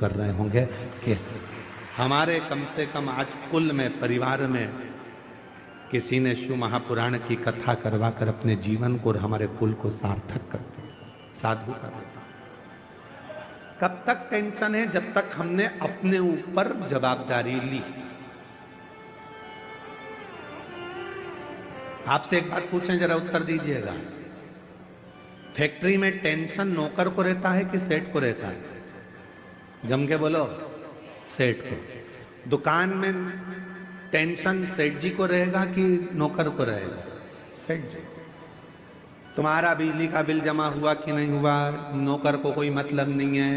कर रहे होंगे कि हमारे कम से कम आज कुल में, परिवार में किसी ने शिव महापुराण की कथा करवा कर अपने जीवन को और हमारे कुल को सार्थक कर दिया, साधु कर दिया। कब तक टेंशन है? जब तक हमने अपने ऊपर जवाबदारी ली। आपसे एक बात पूछें, जरा उत्तर दीजिएगा। फैक्ट्री में टेंशन नौकर को रहता है कि सेठ को रहता है? जम के बोलो, सेठ को। दुकान में टेंशन सेठ जी को रहेगा कि नौकर को रहेगा? सेठ जी। तुम्हारा बिजली का बिल जमा हुआ कि नहीं हुआ, नौकर को कोई मतलब नहीं है।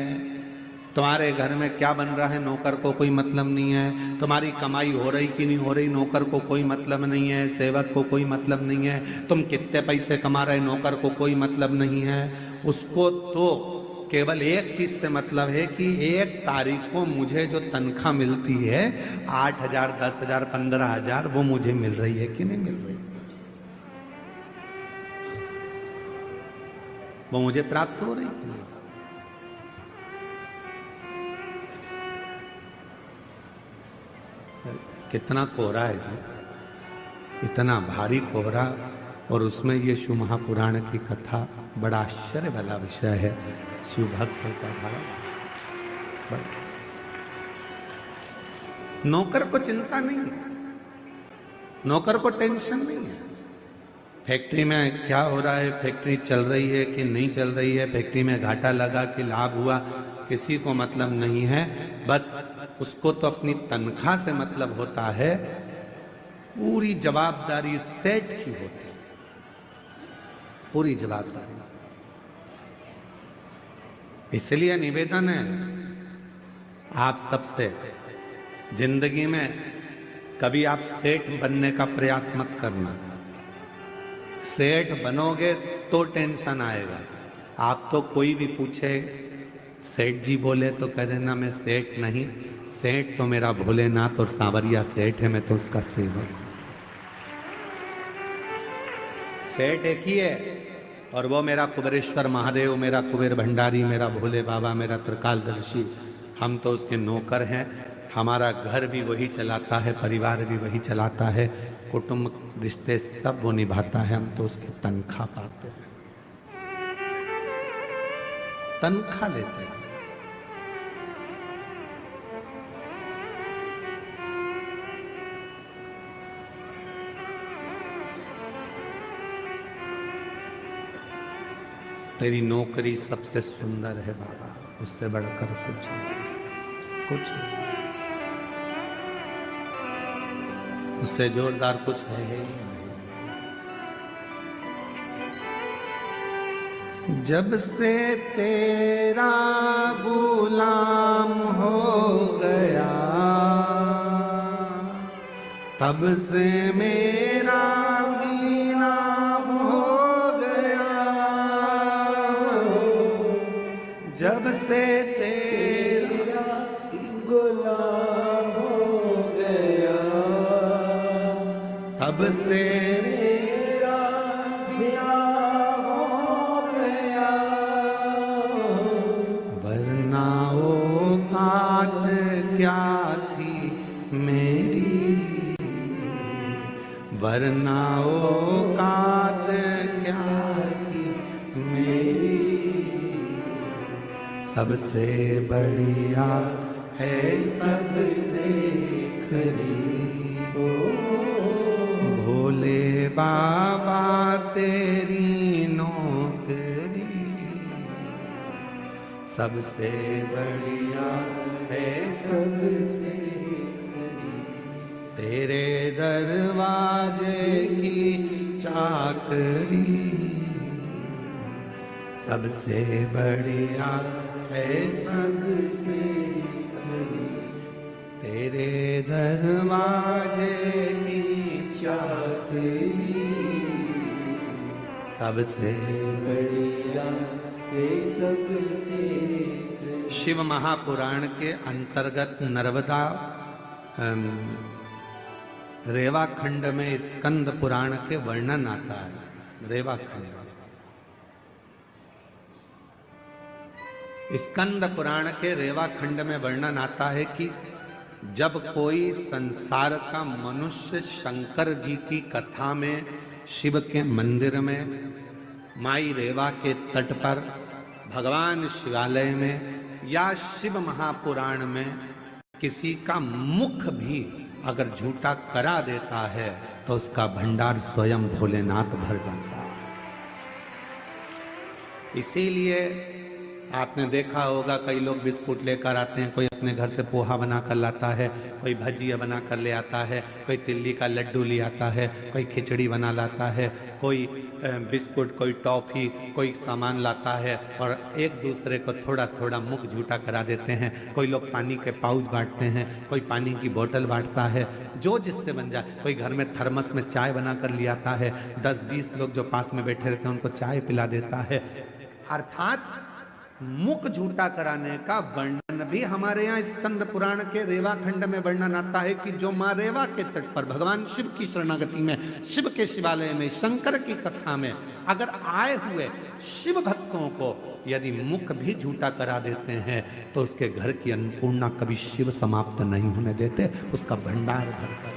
तुम्हारे घर में क्या बन रहा है, नौकर को कोई मतलब नहीं है। तुम्हारी कमाई हो रही कि नहीं हो रही, नौकर को कोई मतलब नहीं है, सेवक को कोई मतलब नहीं है। तुम कितने पैसे कमा रहे, नौकर को कोई मतलब नहीं है। उसको तो केवल एक चीज से मतलब है कि 1 तारीख को मुझे जो तनख्वाह मिलती है 8,000, 10,000, 15,000, वो मुझे मिल रही है कि नहीं मिल रही, वो मुझे प्राप्त हो रही है। कितना कोहरा है जी, इतना भारी कोहरा, और उसमें ये शिव महापुराण की कथा, बड़ा आश्चर्य वाला विषय है। शिव भक्त होता था। नौकर को चिंता नहीं है, नौकर को टेंशन नहीं है। फैक्ट्री में क्या हो रहा है, फैक्ट्री चल रही है कि नहीं चल रही है, फैक्ट्री में घाटा लगा कि लाभ हुआ, किसी को मतलब नहीं है। बस उसको तो अपनी तनख्वाह से मतलब होता है। पूरी जवाबदारी सेठ की होती है, पूरी जवाबदारी से। इसलिए निवेदन है आप सबसे, जिंदगी में कभी आप सेठ बनने का प्रयास मत करना। सेठ बनोगे तो टेंशन आएगा। आप तो कोई भी पूछे सेठ जी बोले तो कह देना मैं सेठ नहीं, सेठ तो मेरा भोलेनाथ और सांवरिया सेठ है, मैं तो उसका सेवक हूं। सेठ एक ही है, और वो मेरा कुबेरेश्वर महादेव, मेरा कुबेर भंडारी, मेरा भोले बाबा, मेरा त्रिकालदर्शी, हम तो उसके नौकर हैं। हमारा घर भी वही चलाता है, परिवार भी वही चलाता है, कुटुंब रिश्ते सब वो निभाता है, हम तो उसकी तनख्वाह पाते हैं, तनख्वाह लेते हैं। तेरी नौकरी सबसे सुंदर है बाबा, उससे बढ़कर कुछ नहीं, कुछ नहीं, उससे जोरदार कुछ है ही नहीं। जब से तेरा गुलाम हो गया, तब से मेरा भी नाम हो गया। जब से तेरा गुलाम हो गया, तब से मेरा भी नाम हो गया। वरना औकात क्या थी मेरी, वरना औकात क्या थी मेरी। सबसे बढ़िया है सबसे खरी, भोले बाबा तेरी नौकरी। सबसे बढ़िया है सबसे खरी, तेरे दरवाजे की चाकरी। सबसे बढ़िया है सबसे खरी, तेरे दरवाजे की चाकरी। सबसे बढ़िया है सबसे खरी। शिव महापुराण के अंतर्गत नर्मदा रेवा खंड में स्कंद पुराण के वर्णन आता है। रेवा खंड स्कंद पुराण के रेवा खंड में वर्णन आता है कि जब कोई संसार का मनुष्य शंकर जी की कथा में शिव के मंदिर में, माई रेवा के तट पर, भगवान शिवालय में या शिव महापुराण में किसी का मुख भी अगर झूठा करा देता है तो उसका भंडार स्वयं भोलेनाथ भर जाता है। इसीलिए आपने देखा होगा कई लोग बिस्कुट लेकर आते हैं, कोई अपने घर से पोहा बना कर लाता है, कोई भजिया बना कर ले आता है, कोई तिल्ली का लड्डू ले आता है, कोई खिचड़ी बना लाता है, कोई बिस्कुट, कोई टॉफी, कोई सामान लाता है और एक दूसरे को थोड़ा थोड़ा मुख झूठा करा देते हैं। कोई लोग पानी के पाउच बांटते हैं, कोई पानी की बोतल बांटता है, जो जिससे बन जाए। कोई घर में थर्मस में चाय बना कर ले आता है, 10-20 लोग जो पास में बैठे रहते हैं उनको चाय पिला देता है। अर्थात मुख झूठा कराने का वर्णन भी हमारे यहाँ स्कंद पुराण के रेवा खंड में वर्णन आता है कि जो माँ रेवा के तट पर भगवान शिव की शरणागति में, शिव के शिवालय में, शंकर की कथा में अगर आए हुए शिव भक्तों को यदि मुख भी झूठा करा देते हैं तो उसके घर की अन्नपूर्णा कभी शिव समाप्त नहीं होने देते, उसका भंडार भरता है।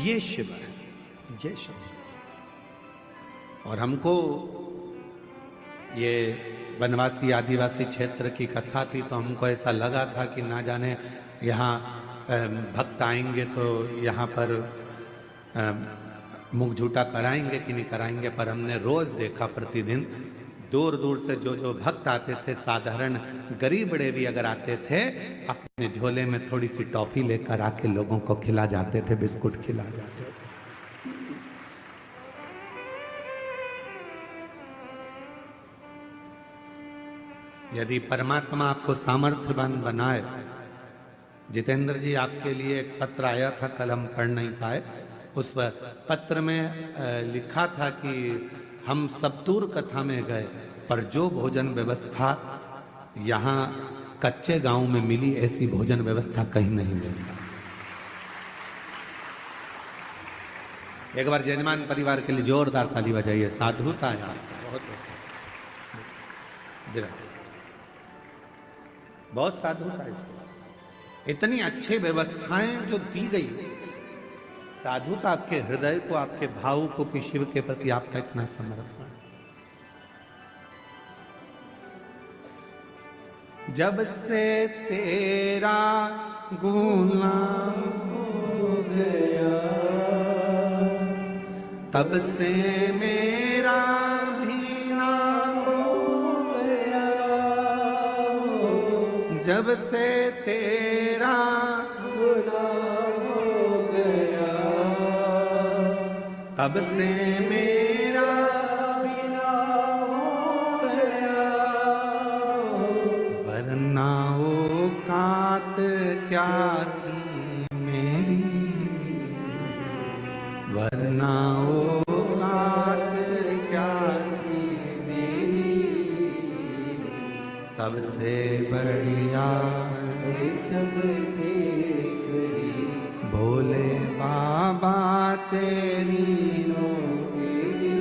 ये शिव है, ये शिव। और हमको ये वनवासी आदिवासी क्षेत्र की कथा थी तो हमको ऐसा लगा था कि ना जाने यहाँ भक्त आएंगे तो यहाँ पर मुख झूठा कराएंगे कि नहीं कराएंगे, पर हमने रोज देखा प्रतिदिन दूर दूर से जो भक्त आते थे, साधारण गरीब बड़े भी अगर आते थे, अपने झोले में थोड़ी सी टॉफी लेकर आके लोगों को खिला जाते थे, बिस्कुट खिला जाते थे। यदि परमात्मा आपको सामर्थ्यवान बनाए, जितेंद्र जी आपके लिए एक पत्र आया था, कल हम पढ़ नहीं पाए। उस पत्र में लिखा था कि हम सप्तूर कथा में गए पर जो भोजन व्यवस्था यहाँ कच्चे गांव में मिली, ऐसी भोजन व्यवस्था कहीं नहीं मिली। एक बार जजमान परिवार के लिए जोरदार ताली बजाइए। साधुता यार, बहुत साधुता है। इतनी अच्छी व्यवस्थाएं जो दी गई, साधुता आपके हृदय को, आपके भाव को कि शिव के प्रति आपका इतना समर्पण। जब से तेरा गुलाम हो गया, तब से मेरा भी नाम हो गया। जब से तेरा गुलाम हो गया, तब से मेरा भी नाम हो गया। वरना औकात क्या थी मेरी, वरना औकात क्या थी मेरी। सबसे बढ़िया, सबसे बड़ी भोले बाबा तेरी नौकरी।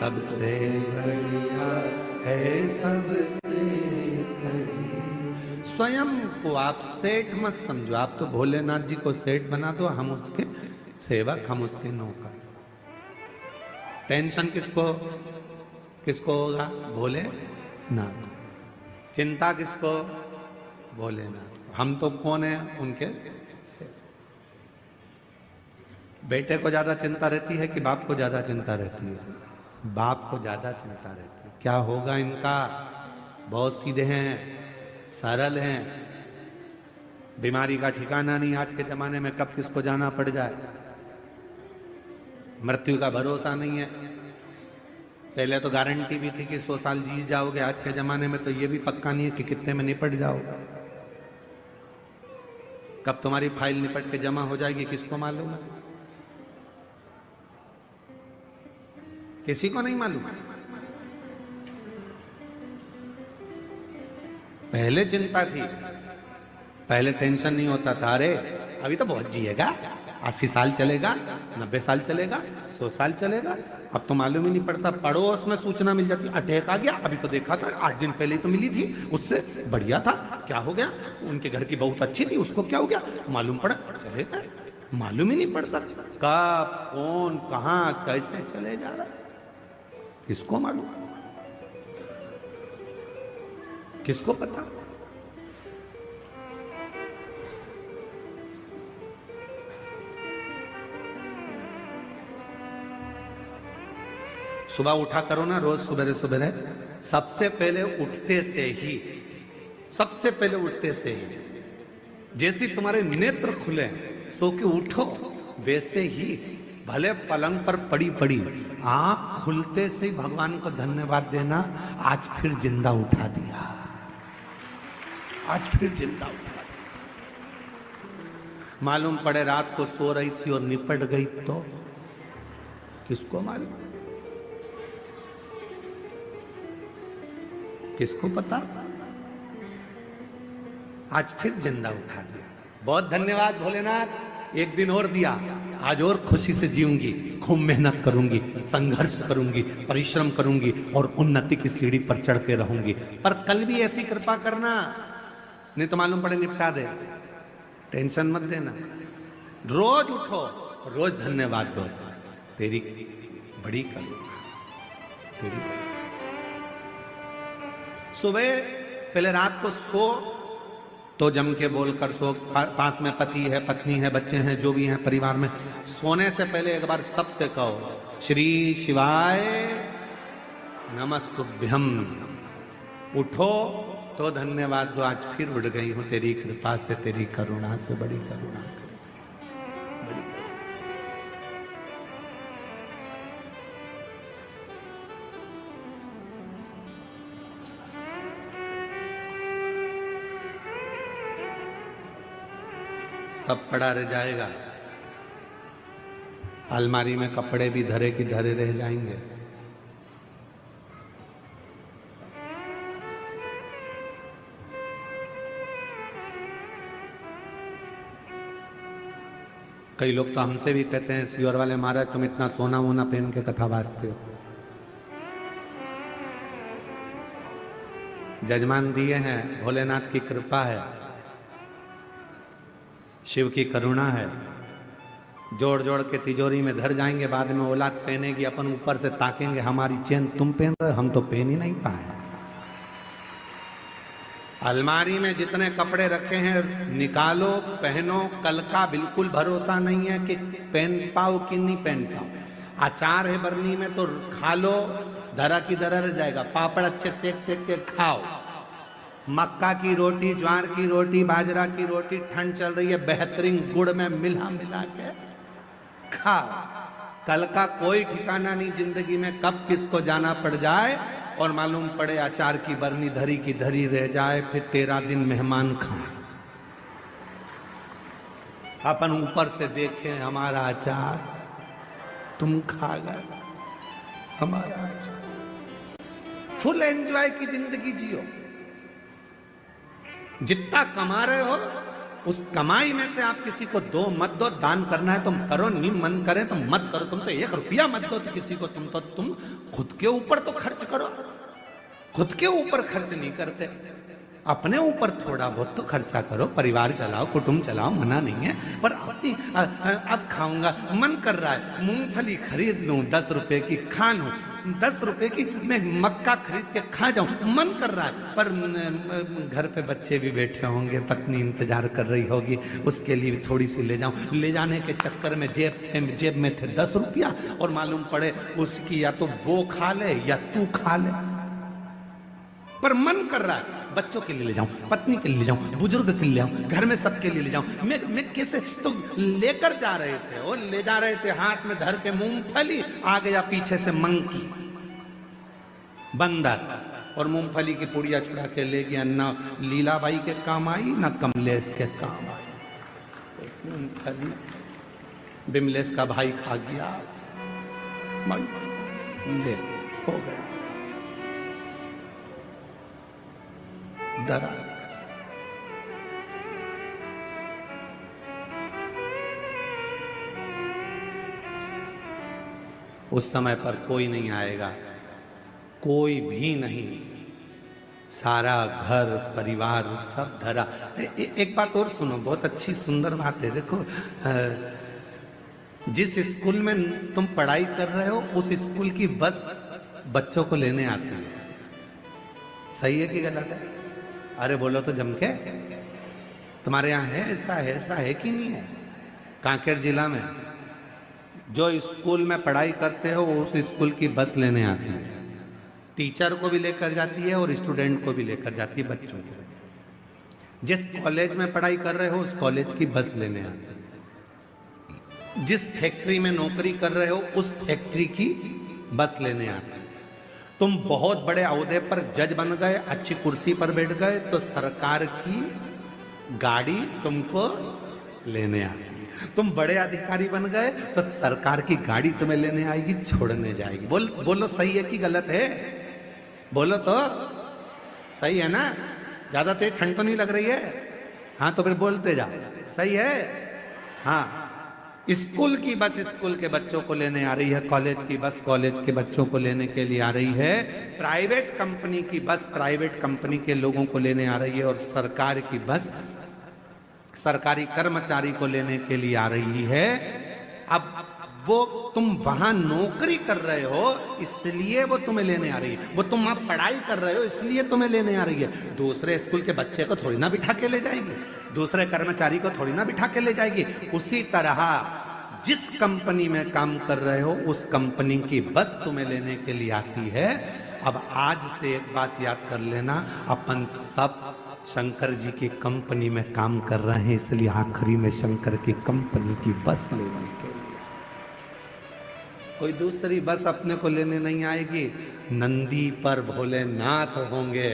सबसे बढ़िया है सबसे बड़ी। स्वयं को आप सेठ मत समझो, आप तो भोलेनाथ जी को सेठ बना दो, हम उसके सेवक, हम उसके नौकर। टेंशन किसको किसको होगा? भोलेनाथ। चिंता किसको? भोलेनाथ। हम तो कौन है? उनके सेवक। बेटे को ज्यादा चिंता रहती है कि बाप को ज्यादा चिंता रहती है? बाप को ज्यादा चिंता रहती है। क्या होगा इनका? बहुत सीधे हैं, सरल हैं, बीमारी का ठिकाना नहीं। आज के जमाने में कब किसको जाना पड़ जाए, मृत्यु का भरोसा नहीं है। पहले तो गारंटी भी थी कि 100 साल जी जाओगे, आज के जमाने में तो ये भी पक्का नहीं है कि कितने में निपट जाओगे। कब तुम्हारी फाइल निपट के जमा हो जाएगी किसको मालूम है? किसी को नहीं मालूम। पहले चिंता थी, पहले टेंशन नहीं होता था, अरे अभी तो बहुत जिएगा, 80 साल चलेगा, 90 साल चलेगा, 100 साल चलेगा, अब तो मालूम ही नहीं पड़ता, पड़ोस में सूचना मिल जाती, अटैक आ गया, अभी तो देखा था 8 दिन पहले ही तो मिली थी, उससे बढ़िया था, क्या हो गया, उनके घर की बहुत अच्छी थी, उसको क्या हो गया, मालूम पड़ा, चले गए, मालूम ही नहीं पड़ता कब कौन कहां कैसे चले जा रहा, किसको मालूम, किसको पता। सुबह उठा करो ना रोज सुबह सुबह, सबसे पहले उठते से ही, सबसे पहले उठते से ही जैसे तुम्हारे नेत्र खुले सो के उठो, वैसे ही भले पलंग पर पड़ी पड़ी आंख खुलते से ही भगवान को धन्यवाद देना, आज फिर जिंदा उठा दिया, आज फिर जिंदा उठा दिया। मालूम पड़े रात को सो रही थी और निपट गई तो किसको मालूम, किसको पता, आज फिर जिंदा उठा दिया। बहुत धन्यवाद भोलेनाथ, एक दिन और दिया, आज और खुशी से जीऊंगी, खूब मेहनत करूंगी, संघर्ष करूंगी, परिश्रम करूंगी और उन्नति की सीढ़ी पर चढ़ के रहूंगी, पर कल भी ऐसी कृपा करना, नहीं तो मालूम पड़े निपटा दे, टेंशन मत देना, रोज उठो, रोज धन्यवाद दो, तेरी बड़ी करुणा, तेरी बड़ी। सुबह पहले रात को सो तो जम के बोलकर सो, पास में पति है, पत्नी है, बच्चे हैं, जो भी हैं परिवार में, सोने से पहले एक बार सबसे कहो श्री शिवाय नमस्तुभ्यम। उठो तो धन्यवाद दो, आज फिर उठ गई हूं तेरी कृपा से, तेरी करुणा से, बड़ी करुणा, बड़ी। सब पड़ा रह जाएगा, अलमारी में कपड़े भी धरे की धरे रह जाएंगे, कई लोग तो हमसे भी कहते हैं सियोर वाले महाराज तुम इतना सोना वोना पहन के कथा वाचते हो, जजमान दिए हैं, भोलेनाथ की कृपा है, शिव की करुणा है, जोड़ जोड़ के तिजोरी में धर जाएंगे, बाद में औलाद पहनेगी, अपन ऊपर से ताकेंगे हमारी चेन तुम पहन रहे, हम तो पहन ही नहीं पाए। अलमारी में जितने कपड़े रखे हैं निकालो, पहनो, कल का बिल्कुल भरोसा नहीं है कि पहन पाओ कि नहीं पहन पाओ। अचार है बरनी में तो खा लो, धरा की धरा रह जाएगा, पापड़ अच्छे सेक सेक के खाओ, मक्का की रोटी, ज्वार की रोटी, बाजरा की रोटी, ठंड चल रही है, बेहतरीन गुड़ में मिला मिला के खाओ। कल का कोई ठिकाना नहीं जिंदगी में, कब किसको जाना पड़ जाए और मालूम पड़े अचार की बरनी धरी की धरी रह जाए, फिर 13 दिन मेहमान खाए, अपन ऊपर से देखें हमारा अचार तुम खा गए, हमारा अचार। फुल एंजॉय की जिंदगी जियो, जितना कमा रहे हो उस कमाई में से आप किसी को दो मत दो, दान करना है तुम करो, नहीं मन करे तो मत करो, तुम तो 1 रुपया मत दो तो किसी को, तुम खुद के ऊपर तो खर्च करो, खुद के ऊपर खर्च नहीं करते, अपने ऊपर थोड़ा बहुत तो खर्चा करो, परिवार चलाओ, कुटुंब चलाओ, मना नहीं है, पर अपनी अब खाऊंगा मन कर रहा है, मूंगफली खरीद लूं 10 रुपए की, खा लूं 10 रुपए की, मैं मक्का खरीद के खा जाऊं, मन कर रहा है, पर घर पे बच्चे भी बैठे होंगे, पत्नी इंतजार कर रही होगी, उसके लिए थोड़ी सी ले जाऊं, ले जाने के चक्कर में जेब में थे 10 रुपया, और मालूम पड़े उसकी या तो वो खा ले या तू खा ले, पर मन कर रहा है बच्चों के लिए ले जाऊं, पत्नी के लिए ले जाऊं, बुजुर्ग के लिए ले जाऊं, घर में सबके लिए ले जाऊं, मैं कैसे, तो लेकर जा रहे थे, और ले जा रहे थे हाथ में धर के मूंगफली, आ गया पीछे से मंकी बंदर, और मूंगफली की पुड़िया छुड़ा के ले गया, ना लीलाबाई के काम आई ना कमलेश के काम आई, मूंगफली बिमलेश का भाई खा गया, ले हो गया, डरा। उस समय पर कोई नहीं आएगा, कोई भी नहीं, सारा घर परिवार सब धरा। एक बात और सुनो, बहुत अच्छी सुंदर बात है। देखो, जिस स्कूल में तुम पढ़ाई कर रहे हो उस स्कूल की बस बच्चों को लेने आती है। सही है कि गलत है? अरे बोलो तो जम के। तुम्हारे यहाँ है ऐसा? है ऐसा है कि नहीं है? कांकेर जिला में जो स्कूल में पढ़ाई करते हो उस स्कूल की बस लेने आती है, टीचर को भी लेकर जाती है और स्टूडेंट को भी लेकर जाती है, बच्चों को। जिस कॉलेज में पढ़ाई कर रहे हो उस कॉलेज की बस लेने आती है। जिस फैक्ट्री में नौकरी कर रहे हो उस फैक्ट्री की बस लेने आती है। तुम बहुत बड़े ओहदे पर जज बन गए, अच्छी कुर्सी पर बैठ गए, तो सरकार की गाड़ी तुमको लेने आती है। तुम बड़े अधिकारी बन गए तो सरकार की गाड़ी तुम्हें लेने आएगी, छोड़ने जाएगी। बोलो सही है कि गलत है? बोलो तो। सही है ना? ज्यादा तेज ठंड तो नहीं लग रही है? हाँ तो फिर बोलते जा। सही है? हाँ। स्कूल की बस स्कूल के बच्चों को लेने आ रही है, कॉलेज की बस कॉलेज के बच्चों को लेने के लिए आ रही है, प्राइवेट कंपनी की बस प्राइवेट कंपनी के लोगों को लेने आ रही है, और सरकार की बस सरकारी कर्मचारी को लेने के लिए आ रही है। अब वो तुम वहां नौकरी कर रहे हो इसलिए वो तुम्हें लेने आ रही है, वो तुम वहां पढ़ाई कर रहे हो इसलिए तुम्हें लेने आ रही है। दूसरे स्कूल के बच्चे को थोड़ी ना बिठा के ले जाएगी, दूसरे कर्मचारी को थोड़ी ना बिठा के ले जाएगी। उसी तरह जिस कंपनी में काम कर रहे हो उस कंपनी की बस तुम्हें लेने के लिए आती है। अब आज से एक बात याद कर लेना, अपन सब शंकर जी की कंपनी में काम कर रहे हैं, इसलिए आखिरी में शंकर की कंपनी की बस लेने के लिए कोई दूसरी बस अपने को लेने नहीं आएगी। नंदी पर भोलेनाथ होंगे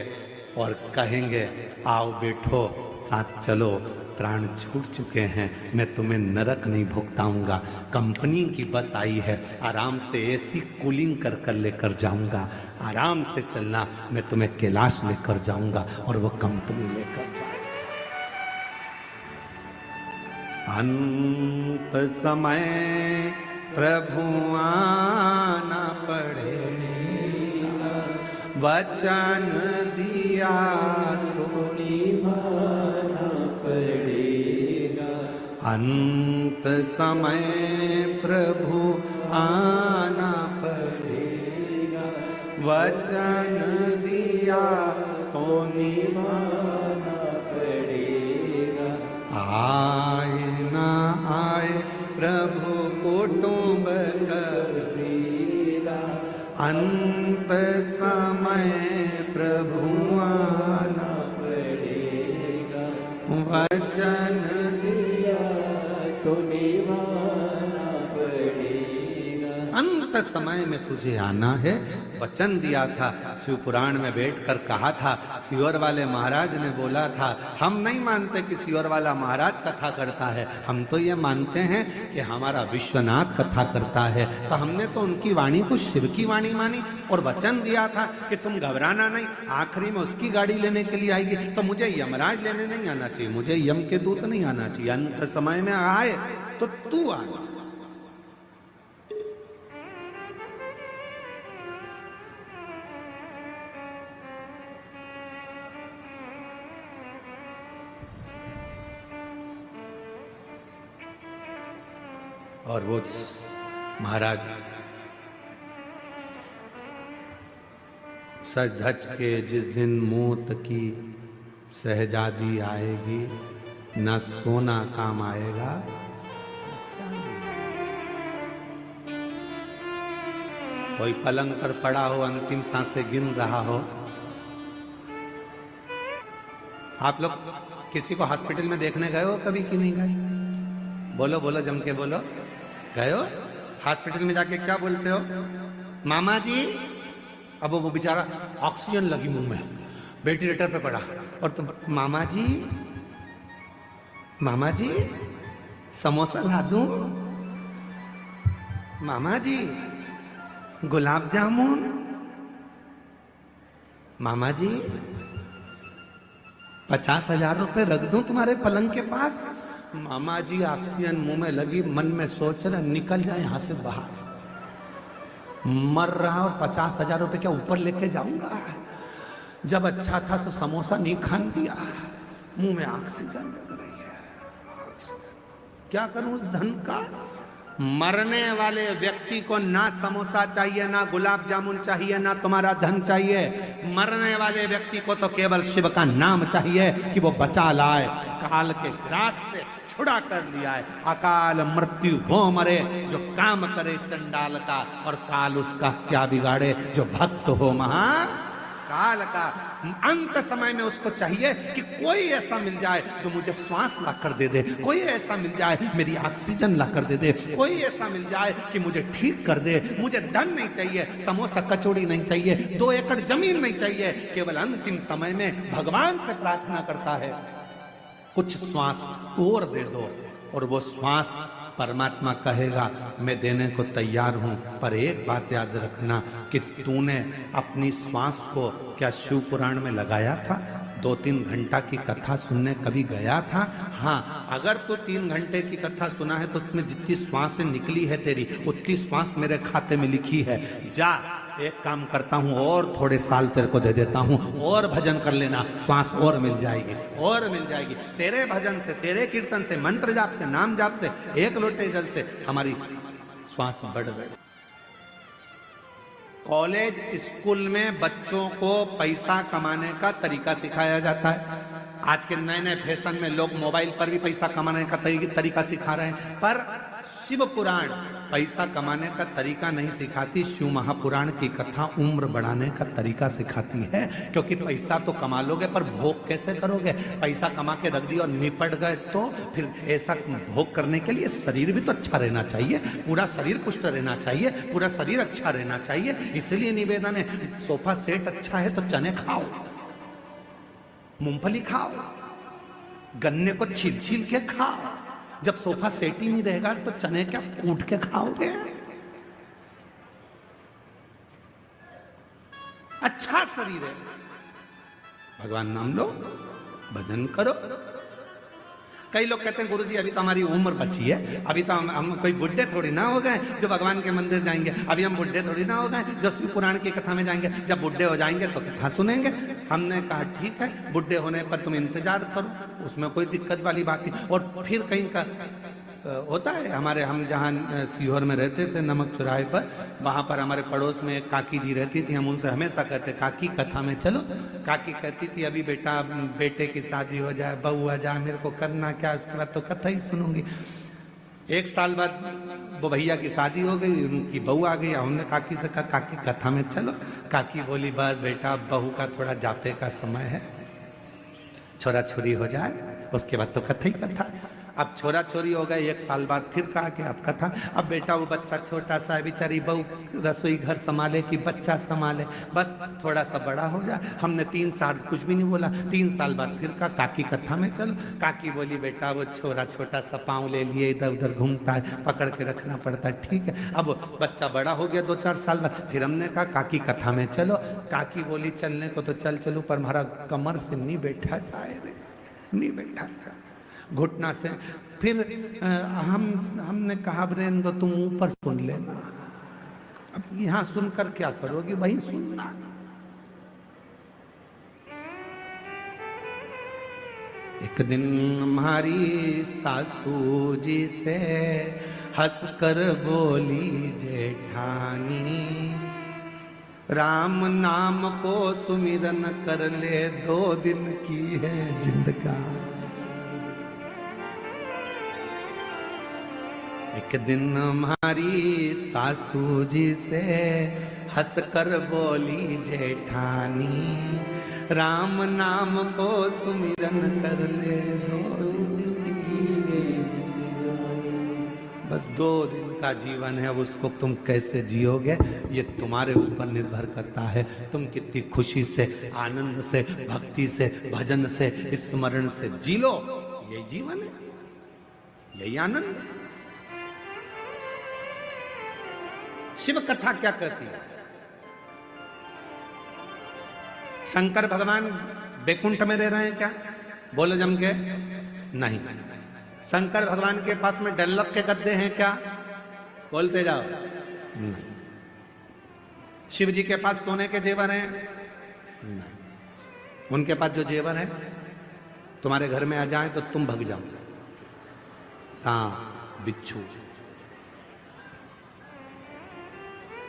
और कहेंगे आओ बैठो साथ चलो, प्राण छूट चुके हैं, मैं तुम्हें नरक नहीं भुगताऊंगा। कंपनी की बस आई है, आराम से एसी कूलिंग कर कर लेकर जाऊंगा, आराम से चलना, मैं तुम्हें कैलाश लेकर जाऊंगा और वो कंपनी लेकर जाएगा। अंत समय प्रभु आना पड़ेगा, वचन दिया तो निभाना पड़ेगा। अंत समय प्रभु आना पड़ेगा, वचन दिया तो निभाना पड़ेगा। आए ना आए प्रभु कुटुंब कबीरा, अंत समय प्रभु आना पड़ेगा, वचन दिया तो निभाना पड़ेगा। अंत समय में तुझे आना है, वचन दिया था। शिव पुराण में बैठकर कहा था, सियोर वाले महाराज ने बोला था, हम नहीं मानते कि सियोर वाला महाराज कथा करता है, हम तो ये मानते हैं कि हमारा विश्वनाथ कथा करता है। तो हमने तो उनकी वाणी को शिव की वाणी मानी और वचन दिया था कि तुम घबराना नहीं, आखिरी में उसकी गाड़ी लेने के लिए आएगी। तो मुझे यमराज लेने नहीं आना चाहिए, मुझे यम के दूत नहीं आना चाहिए। अंत समय में आए तो तू आना। और वो महाराज सज धज के जिस दिन मौत की शहजादी आएगी, न सोना काम आएगा। कोई पलंग पर पड़ा हो, अंतिम सांसें गिन रहा हो। आप लोग किसी को हॉस्पिटल में देखने गए हो कभी कि नहीं गए? बोलो बोलो, जम के बोलो। गए हो? हॉस्पिटल में जाके क्या बोलते हो? मामा जी। अब वो बेचारा ऑक्सीजन लगी मुंह में, वेंटिलेटर पे पड़ा, और तुम मामा जी, मामा जी समोसा ला दूं, मामा जी गुलाब जामुन, मामा जी 50,000 रुपए रख दूं तुम्हारे पलंग के पास। मामा जी ऑक्सीजन मुंह में लगी, मन में सोच रहे निकल जाए यहां से बाहर। मर रहा और 50,000 रुपए क्या ऊपर लेके जाऊंगा? जब अच्छा था तो समोसा नहीं खान दिया, मुंह में ऑक्सीजन लग रही है। क्या करूं उस धन का? मरने वाले व्यक्ति को ना समोसा चाहिए, ना गुलाब जामुन चाहिए, ना तुम्हारा धन चाहिए। मरने वाले व्यक्ति को तो केवल शिव का नाम चाहिए कि वो बचा लाए, काल के ग्रास से छुड़ा कर लिया है। अकाल मृत्यु वो मरे जो काम करे चंडाल का, और काल उसका क्या बिगाड़े जो भक्त हो महा काल का। अंत समय में उसको चाहिए कि कोई ऐसा मिल जाए जो मुझे श्वास ला कर दे दे, कोई ऐसा मिल जाए मेरी ऑक्सीजन ला कर दे दे, कोई ऐसा मिल जाए कि मुझे ठीक कर दे। मुझे धन नहीं चाहिए, समोसा कचौड़ी नहीं चाहिए, 2 एकड़ जमीन नहीं चाहिए। केवल अंतिम समय में भगवान से प्रार्थना करता है कुछ श्वास और दे दो, और वो श्वास परमात्मा कहेगा मैं देने को तैयार हूं। पर एक बात याद रखना कि तूने अपनी श्वास को क्या शिव पुराण में लगाया था? 2-3 घंटा की कथा सुनने कभी गया था? हाँ, अगर तू 3 घंटे की कथा सुना है तो उसमें जितनी श्वासें निकली है तेरी, उतनी श्वास मेरे खाते में लिखी है। जा, एक काम करता हूं और थोड़े साल तेरे को दे देता हूं, और भजन कर लेना, श्वास और मिल जाएगी, और मिल जाएगी। तेरे भजन से, तेरे कीर्तन से, मंत्र जाप से, नाम जाप से, एक लोटे जल से हमारी श्वास बढ़ गई। कॉलेज स्कूल में बच्चों को पैसा कमाने का तरीका सिखाया जाता है। आज के नए नए फैशन में लोग मोबाइल पर भी पैसा कमाने का तरीका सिखा रहे हैं, पर शिव पुराण पैसा कमाने का तरीका नहीं सिखाती। शिव महापुराण की कथा उम्र बढ़ाने का तरीका सिखाती है। क्योंकि पैसा तो कमा लोगे पर भोग कैसे करोगे? पैसा कमा के रख दिया और निपट गए तो फिर ऐसा भोग करने के लिए शरीर भी तो अच्छा रहना चाहिए, पूरा शरीर पुष्ट रहना चाहिए, पूरा शरीर अच्छा रहना चाहिए। इसलिए निवेदन है, सोफा सेट अच्छा है तो चने खाओ, मूंगफली खाओ, गन्ने को छील छील के खाओ। जब सोफा सेट ही नहीं रहेगा तो चने क्या कूट के खाओगे? अच्छा शरीर है, भगवान नाम लो, भजन करो। कई लोग कहते हैं गुरुजी अभी तो हमारी उम्र बची है, अभी तो हम कोई बुढ़े थोड़ी ना हो गए जो भगवान के मंदिर जाएंगे, अभी हम बुढ़े थोड़ी ना हो गए जो शिव पुराण की कथा में जाएंगे, जब बुढ़े हो जाएंगे तो कथा सुनेंगे। हमने कहा ठीक है, बुढ़े होने पर तुम इंतजार करो, उसमें कोई दिक्कत वाली बात नहीं। और फिर कहीं का होता है, हम जहाँ सीहोर में रहते थे नमक चौराहे पर, वहाँ पर हमारे पड़ोस में एक काकी जी रहती थी। हम उनसे हमेशा कहते काकी कथा में चलो। काकी कहती थी अभी बेटा बेटे की शादी हो जाए, बहू आ जाए, मेरे को करना क्या, उसके बाद तो कथा ही सुनूंगी। 1 साल बाद वो भैया की शादी हो गई, उनकी बहू आ गई। हमने काकी से कहा काकी कथा में चलो। काकी बोली बस बेटा बहू का थोड़ा जाते का समय है, छोरा छोरी हो जाए, उसके बाद तो कथा ही कथा। अब छोरा छोरी हो गए, 1 साल बाद फिर कहा कि अब कथा। अब बेटा वो बच्चा छोटा सा है, बेचारी बहू रसोई घर संभाले कि बच्चा संभाले, बस थोड़ा सा बड़ा हो जाए। हमने 3 साल कुछ भी नहीं बोला। 3 साल बाद फिर कहा काकी कथा में चलो। काकी बोली बेटा वो छोरा छोटा सा पाँव ले लिए इधर उधर घूमता है, पकड़ के रखना पड़ता है, ठीक है। अब बच्चा बड़ा हो गया 2-4 साल बाद, फिर हमने कहा काकी कथा में चलो। काकी बोली चलने को तो चल चलूं पर हमारा कमर से नहीं बैठा जाए रे, नहीं बैठा जाए घुटना से। फिर हमने कहा ब्रेन दो तुम ऊपर सुन लेना। अब यहां सुनकर क्या करोगे, वही सुनना। एक दिन हमारी सासू जी से हंसकर बोली जेठानी, राम नाम को सुमिरन कर ले, 2 दिन की है जिंदगानी। एक दिन हमारी सासू जी से हंसकर बोली जेठानी, राम नाम को सुमिरन कर ले, 2 दिन बस 2 दिन का जीवन है, उसको तुम कैसे जियोगे ये तुम्हारे ऊपर निर्भर करता है। तुम कितनी खुशी से, आनंद से, भक्ति से, भजन से, स्मरण से जी लो, यही जीवन है, यही आनंद। शिव कथा क्या कहती है? शंकर भगवान बैकुंठ में रह रहे हैं क्या? बोलो जम के नहीं। शंकर भगवान के पास में डनलप के गद्दे हैं क्या? बोलते जाओ नहीं। शिव जी के पास सोने के जेवर हैं? नहीं। उनके पास जो जेवर है तुम्हारे घर में आ जाए तो तुम भग जाओ, सांप बिच्छू।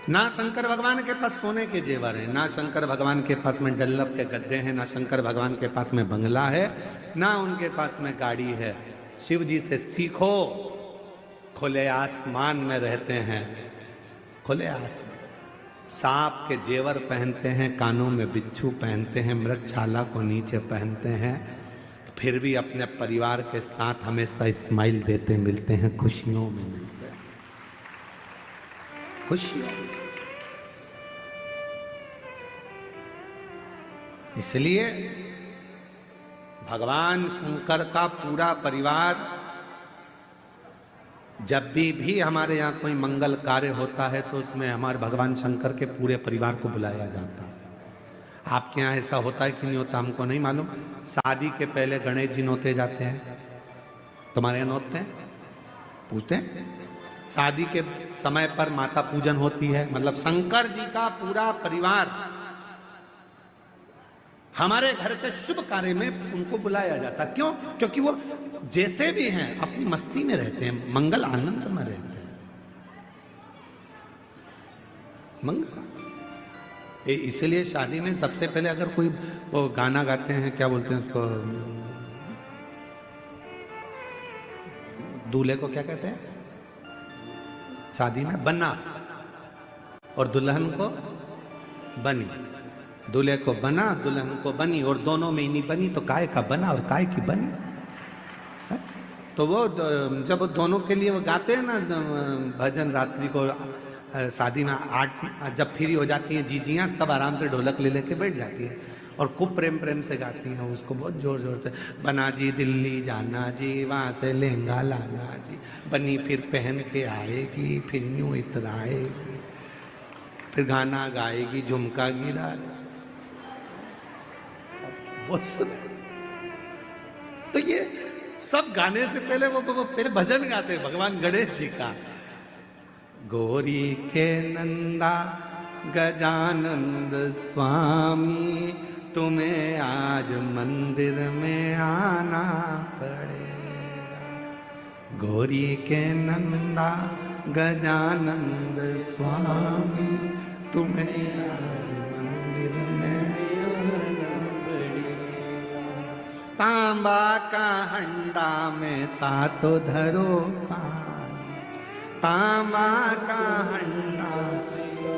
ना शंकर भगवान के पास सोने के जेवर हैं, ना शंकर भगवान के पास में डल्लभ के गद्दे हैं, ना शंकर भगवान के पास में बंगला है, ना उनके पास में गाड़ी है। शिव जी से सीखो, खुले आसमान में रहते हैं, खुले आसमान। सांप के जेवर पहनते हैं, कानों में बिच्छू पहनते हैं, मृगछाला को नीचे पहनते हैं, फिर भी अपने परिवार के साथ हमेशा स्माइल देते मिलते हैं, खुशियों में मिलते हैं, खुशियों। इसलिए भगवान शंकर का पूरा परिवार, जब भी हमारे यहाँ कोई मंगल कार्य होता है तो उसमें हमारे भगवान शंकर के पूरे परिवार को बुलाया जाता है। आपके यहाँ ऐसा होता है कि नहीं होता हमको नहीं मालूम। शादी के पहले गणेश जी नोते जाते हैं, तुम्हारे यहाँ नोतते हैं? पूछते हैं? शादी के समय पर माता पूजन होती है, मतलब शंकर जी का पूरा परिवार हमारे घर के शुभ कार्य में उनको बुलाया जाता। क्यों? क्योंकि वो जैसे भी हैं अपनी मस्ती में रहते हैं, मंगल आनंद में रहते हैं, मंगल। इसलिए शादी में सबसे पहले अगर कोई वो गाना गाते हैं, क्या बोलते हैं उसको, दूल्हे को क्या कहते हैं शादी में? बन्ना, और दुल्हन को बनी। दूल्हे को बना, दुल्हन को बनी, और दोनों में ही नहीं बनी तो काय का बना और काय की बनी। तो वो जब दोनों के लिए वो गाते हैं ना भजन, रात्रि को शादी में 8 जब फ्री हो जाती हैं जीजियां, तब आराम से ढोलक ले लेके बैठ जाती है और खूब प्रेम प्रेम से गाती हैं उसको, बहुत जोर जोर से। बना जी दिल्ली जाना जी, वहां से लहंगा लाना जी, बनी फिर पहन के आएगी, फिर यूं इतराएगी, फिर गाना गाएगी, झुमका गिरा। बहुत सुंदर। तो ये सब गाने से पहले वो पहले भजन गाते भगवान गणेश जी का। गौरी के नंदा गजानंद स्वामी, तुम्हें आज मंदिर में आना पड़ेगा। गौरी के नंदा गजानंद स्वामी, तुम्हें आज मंदिर में आना पड़ेगा। तांबा का हंडा में तातो धरो पानी, तांबा का हंडा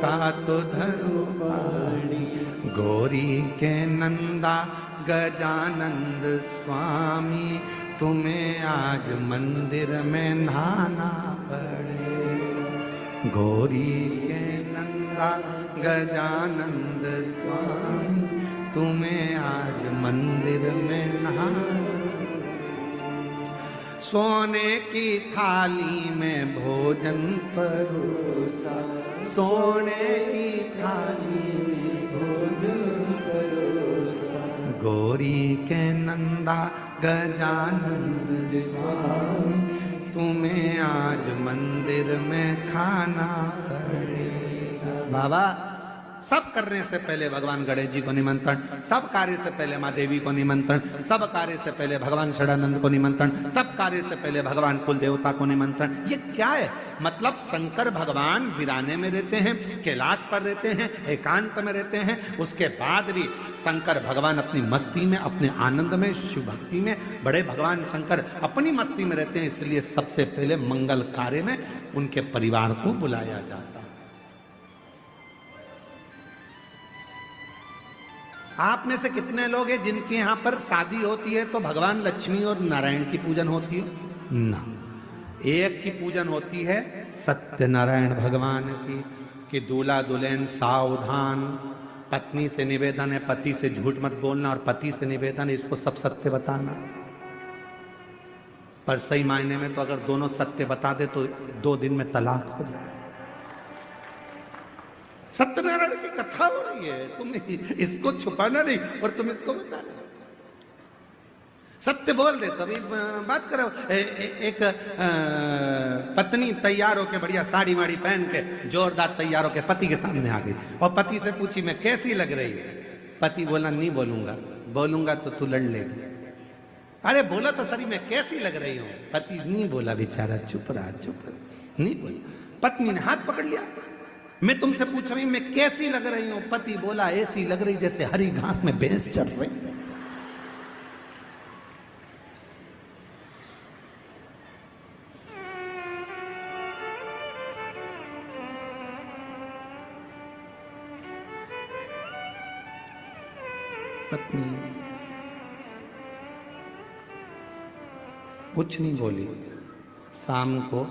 तातो धरो पानी। गौरी के नंदा गजानंद स्वामी, तुम्हें आज मंदिर में नहाना पड़े। गौरी के नंदा गजानंद स्वामी, तुम्हें आज मंदिर में नहाना। सोने की थाली में भोजन परोसा, सोने की थाली में भोजन परोसा। गौरी के नंदा गजानंद स्वामी, तुम्हें आज मंदिर में खाना पड़ेगा। बाबा, सब करने से पहले भगवान गणेश जी को निमंत्रण, सब कार्य से पहले माँ देवी को निमंत्रण, सब कार्य से पहले भगवान षडानंद को निमंत्रण, सब कार्य से पहले भगवान कुल देवता को निमंत्रण। ये क्या है? मतलब शंकर भगवान वीराने में रहते हैं, कैलाश पर रहते हैं, एकांत में रहते हैं, उसके बाद भी शंकर भगवान अपनी मस्ती में, अपने आनंद में, शिव भक्ति में, बड़े भगवान शंकर अपनी मस्ती में रहते हैं। इसलिए सबसे पहले मंगल कार्य में उनके परिवार को बुलाया जाता है। आप में से कितने लोग हैं जिनके यहाँ पर शादी होती है तो भगवान लक्ष्मी और नारायण की पूजन होती है? ना, एक की पूजन होती है सत्यनारायण भगवान की, कि दूल्हा दुल्हन सावधान, पत्नी से निवेदन है पति से झूठ मत बोलना, और पति से निवेदन है इसको सब सत्य बताना। पर सही मायने में तो अगर दोनों सत्य बता दे तो 2 दिन में तलाक हो जाए। सत्यनारायण की कथा हो रही है, तुम इसको छुपाना नहीं और तुम इसको बता रहे। सत्य बोल दे। तो अभी बात करो, एक पत्नी तैयार होके बढ़िया साड़ी वाड़ी पहन के जोरदार तैयार होके पति के सामने आ गई और पति से पूछी मैं कैसी लग रही है। पति बोला नहीं बोलूंगा, बोलूंगा तो तू लड़ लेगी। अरे बोला तो सही मैं कैसी लग रही हूं। पति नहीं बोला, बेचारा चुप रहा, नहीं बोला। पत्नी ने हाथ पकड़ लिया, मैं तुमसे पूछ रही हूं मैं कैसी लग रही हूं। पति बोला ऐसी लग रही जैसे हरी घास में भैंस चल रही। पत्नी कुछ नहीं बोली। शाम को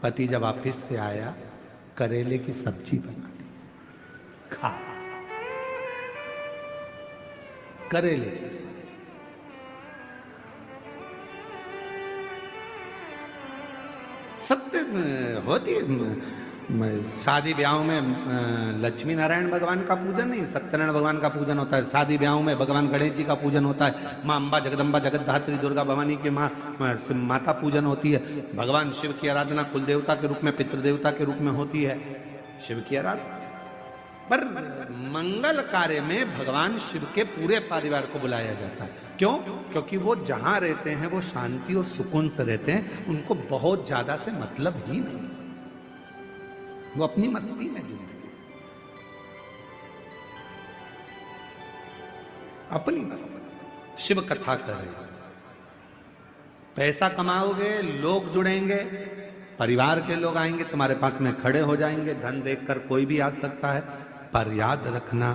पति जब ऑफिस से आया, करेले की सब्जी बना दी, खा। करेले की सब्जी सत्य होती है। शादी ब्याहों में लक्ष्मी नारायण भगवान का पूजन नहीं, सत्यनारायण भगवान का पूजन होता है। शादी ब्याहों में भगवान गणेश जी का पूजन होता है। माँ अम्बा जगदम्बा जगतधात्री दुर्गा भवानी की माता पूजन होती है। भगवान शिव की आराधना कुल देवता के रूप में, पितृदेवता के रूप में होती है, शिव की आराधना। पर मंगल कार्य में भगवान शिव के पूरे परिवार को बुलाया जाता है। क्यों? क्योंकि वो जहां रहते हैं वो शांति और सुकून से रहते हैं, उनको बहुत ज्यादा से मतलब ही नहीं, वो अपनी मस्ती में जिंदगी, अपनी मस्ती। शिव कथा करें, पैसा कमाओगे, लोग जुड़ेंगे, परिवार के लोग आएंगे, तुम्हारे पास में खड़े हो जाएंगे। धन देखकर कोई भी आ सकता है, पर याद रखना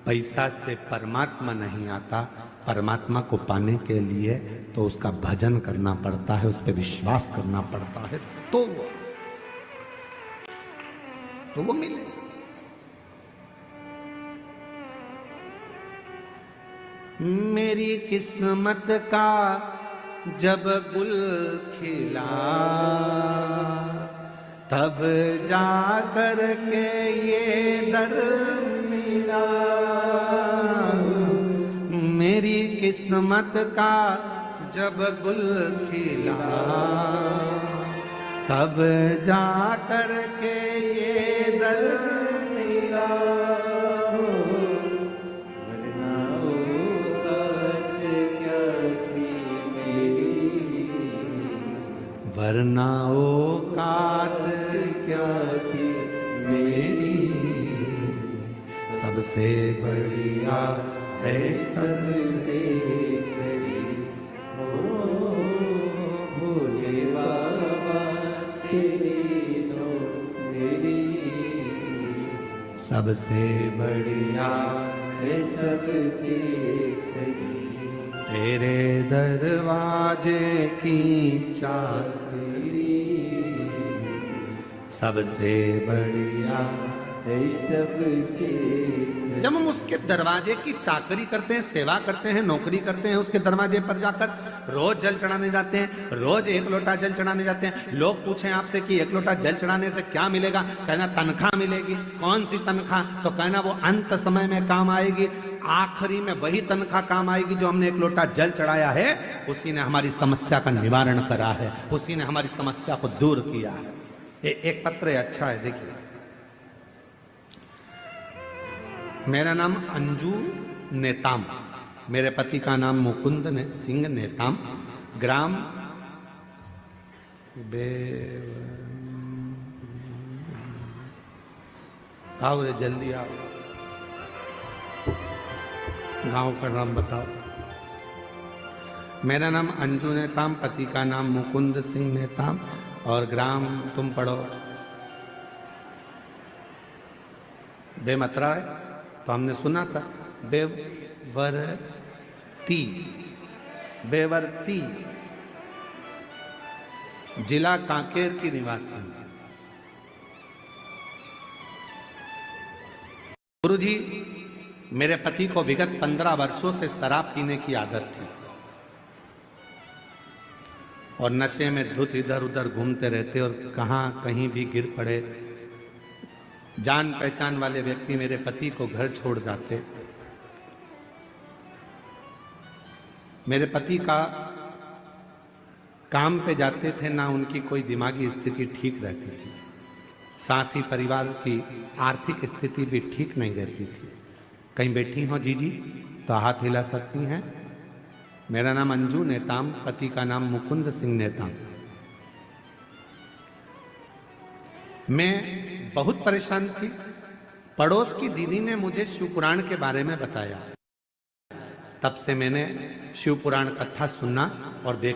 पैसा से परमात्मा नहीं आता। परमात्मा को पाने के लिए तो उसका भजन करना पड़ता है, उस पर विश्वास करना पड़ता है, तो वो मिले। मेरी किस्मत का जब गुल खिला, तब जा कर के ये दर मिला। मेरी किस्मत का जब गुल खिला, तब जा कर के ये दर मिला। वरना औकात क्या थी मेरी, वरना औकात क्या थी मेरी। सबसे बढ़िया है सबसे बड़ी, भोले बाबा तेरी तो मेरी। सबसे बढ़िया है सबसे बड़ी, तेरे दरवाजे की चाकरी। सबसे बढ़िया है सबसे। जब हम उसके दरवाजे की चाकरी करते हैं, सेवा करते हैं, नौकरी करते हैं, उसके दरवाजे पर जाकर रोज जल चढ़ाने जाते हैं, रोज एक लोटा जल चढ़ाने जाते हैं। लोग पूछें आपसे कि एक लोटा जल चढ़ाने से क्या मिलेगा, कहना तनख्वाह मिलेगी। कौन सी तनख्वाह? तो कहना वो अंत समय में काम आएगी। आखिरी में वही तनख्वाह काम आएगी जो हमने एक लोटा जल चढ़ाया है, उसी ने हमारी समस्या का निवारण करा है, उसी ने हमारी समस्या को दूर किया है। एक पत्र है, अच्छा है, देखिए। मेरा नाम अंजू नेताम, मेरे पति का नाम मुकुंद सिंह नेताम, ग्राम आओ रे जल्दी आओ, गांव का नाम बताओ। मेरा नाम अंजू नेताम, पति का नाम मुकुंद सिंह नेताम, और ग्राम तुम पढ़ो बेमतरा है, तो हमने सुना था बेवरती, जिला कांकेर की निवासी। गुरुजी, मेरे पति को विगत 15 वर्षों से शराब पीने की आदत थी और नशे में धुत इधर उधर घूमते रहते और कहीं भी गिर पड़े। जान पहचान वाले व्यक्ति मेरे पति को घर छोड़ जाते। मेरे पति का काम पे जाते थे ना, उनकी कोई दिमागी स्थिति ठीक रहती थी, साथ ही परिवार की आर्थिक स्थिति भी ठीक नहीं रहती थी। कहीं बैठी हो जीजी तो हाथ हिला सकती हैं। मेरा नाम अंजू नेताम, पति का नाम मुकुंद सिंह नेताम। मैं बहुत परेशान थी। पड़ोस की दीदी ने मुझे शिव पुराण के बारे में बताया। तब से मैंने शिव पुराण कथा सुनना और देख